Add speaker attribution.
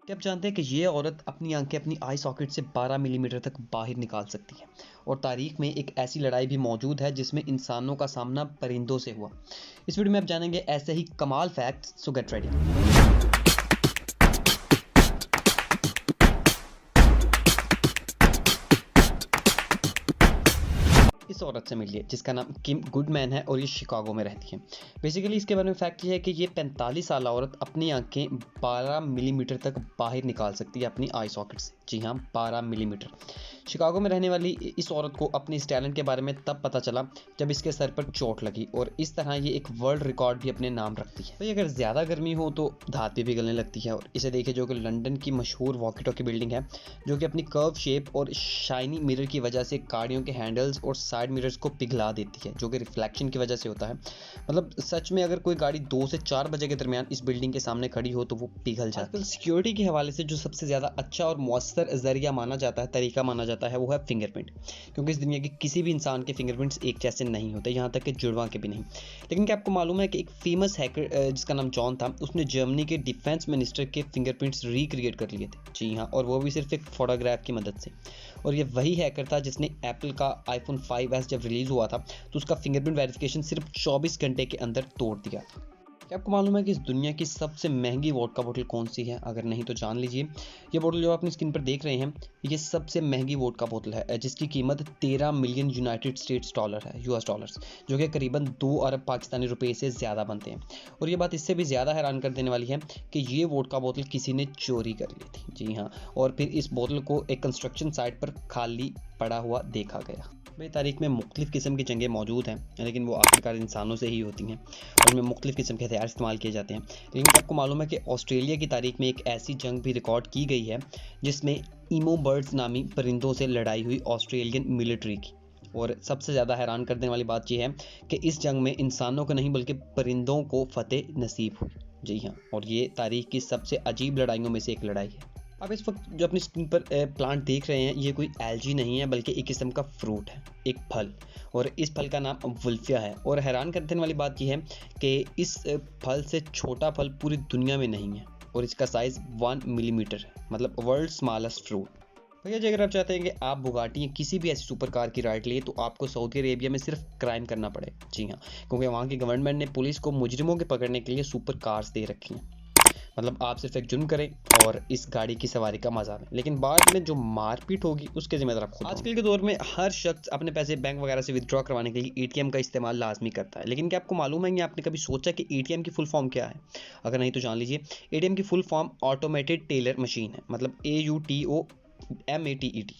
Speaker 1: क्या आप जानते हैं कि ये औरत अपनी आंखें अपनी आई सॉकेट से 12 मिलीमीटर तक बाहर निकाल सकती है। और तारीख में एक ऐसी लड़ाई भी मौजूद है जिसमें इंसानों का सामना परिंदों से हुआ। इस वीडियो में आप जानेंगे ऐसे ही कमाल फैक्ट्स, सो गेट रेडी। इस औरत से मिलिए जिसका नाम किम गुडमैन है और ये शिकागो में रहती है। बेसिकली इसके बारे में फैक्ट ये है कि ये 45 साल औरत अपनी आंखें 12 मिलीमीटर तक बाहर निकाल सकती है अपनी आई सॉकेट से। जी हाँ, 12 मिलीमीटर। शिकागो में रहने वाली इस औरत को अपने इस टैलेंट के बारे में तब पता चला जब इसके सर पर चोट लगी, और इस तरह ये एक वर्ल्ड रिकॉर्ड भी अपने नाम रखती है। तो अगर ज़्यादा गर्मी हो तो धात भी पिघलने लगती है। और इसे देखिए, जो कि लंदन की मशहूर वॉकी टॉकी बिल्डिंग है, जो कि अपनी कर्व शेप और शाइनी मिरर की वजह से गाड़ियों के हैंडल्स और साइड मिरर्स को पिघला देती है, जो कि रिफ्लेक्शन की वजह से होता है। मतलब सच में अगर कोई गाड़ी 2 से 4 बजे के दरमियान इस बिल्डिंग के सामने खड़ी हो तो वो पिघल जाती है। सिक्योरिटी के हवाले से जो सबसे ज़्यादा अच्छा और मौसर जरिया माना जाता है, तरीका माना जाता है, वो है फिंगरप्रिंट। क्योंकि इस दुनिया के किसी भी इंसान के फिंगरप्रिंट्स एक जैसे नहीं होते, यहाँ तक कि जुड़वा के भी नहीं। लेकिन क्या आपको मालूम है कि एक फेमस हैकर जिसका नाम जॉन था, उसने जर्मनी के डिफेंस मिनिस्टर के फिंगरप्रिंट्स रिक्रिएट कर लिए थे। जी हाँ, और वो भी सिर्फ एक फोटोग्राफ की मदद से। और ये वही हैकर था जिसने एप्पल का आईफोन 5S जब रिलीज़ हुआ था तो उसका फिंगरप्रिंट वेरिफिकेशन सिर्फ 24 घंटे के अंदर तोड़ दिया था। क्या आपको मालूम है कि इस दुनिया की सबसे महंगी वोडका बोतल कौन सी है? अगर नहीं तो जान लीजिए। ये बोतल जो आप अपनी स्क्रीन पर देख रहे हैं, ये सबसे महंगी वोडका बोतल है, जिसकी कीमत 13 मिलियन यूनाइटेड स्टेट्स डॉलर है, यूएस डॉलर्स, जो कि करीबन 2 अरब पाकिस्तानी रुपए से ज़्यादा बनते हैं। और ये बात इससे भी ज़्यादा हैरान कर देने वाली है कि ये वोडका बोतल किसी ने चोरी कर ली थी। जी हाँ, और फिर इस बोतल को एक कंस्ट्रक्शन साइट पर खाली पड़ा हुआ देखा गया। भाई, तारीख में मुख्तलिफ़ किस्म की जंगें मौजूद हैं, लेकिन वो आखिरकार इंसानों से ही होती हैं और उनमें मुख्तलिफ़ किस्म के हथियार इस्तेमाल किए जाते हैं। लेकिन आपको मालूम है कि ऑस्ट्रेलिया की तारीख में एक ऐसी जंग भी रिकॉर्ड की गई है जिसमें ईमो बर्ड्स नामी परिंदों से लड़ाई हुई ऑस्ट्रेलियन मिलिट्री की। और सबसे ज़्यादा हैरान कर देने वाली बात यह है कि इस जंग में इंसानों को नहीं बल्कि परिंदों को फतेह नसीब हुई। जी हाँ, और ये तारीख की सबसे अजीब लड़ाइयों में से एक लड़ाई है। आप इस वक्त जो अपनी स्क्रीन पर प्लांट देख रहे हैं, ये कोई एल्गी नहीं है बल्कि एक किस्म का फ्रूट है, एक फल। और इस फल का नाम वुल्फिया है। और हैरान कर देने वाली बात यह है कि इस फल से छोटा फल पूरी दुनिया में नहीं है, और इसका साइज़ 1 मिलीमीटर है, मतलब वर्ल्ड स्मॉलेस्ट फ्रूट। भैया जी, अगर आप चाहते हैं कि आप बुगाटी या किसी भी ऐसी सुपर कार की राइड लिए तो आपको सऊदी अरेबिया में सिर्फ क्राइम करना पड़े। जी हाँ, क्योंकि वहाँ की गवर्नमेंट ने पुलिस को मुजरिमों के पकड़ने के लिए सुपर कार्स दे रखी हैं। मतलब आप सिर्फ एक जुर्म करें और इस गाड़ी की सवारी का मजा लें, लेकिन बाद में जो मारपीट होगी उसके जिम्मेदार आप खुद। आजकल के दौर में हर शख्स अपने पैसे बैंक वगैरह से विदड्रॉ करवाने के लिए एटीएम का इस्तेमाल लाजमी करता है। लेकिन क्या आपको मालूम है, या आपने कभी सोचा कि एटीएम की फुल फॉर्म क्या है? अगर नहीं तो जान लीजिए। एटीएम की full form automated teller machine है, मतलब AUTOMATED।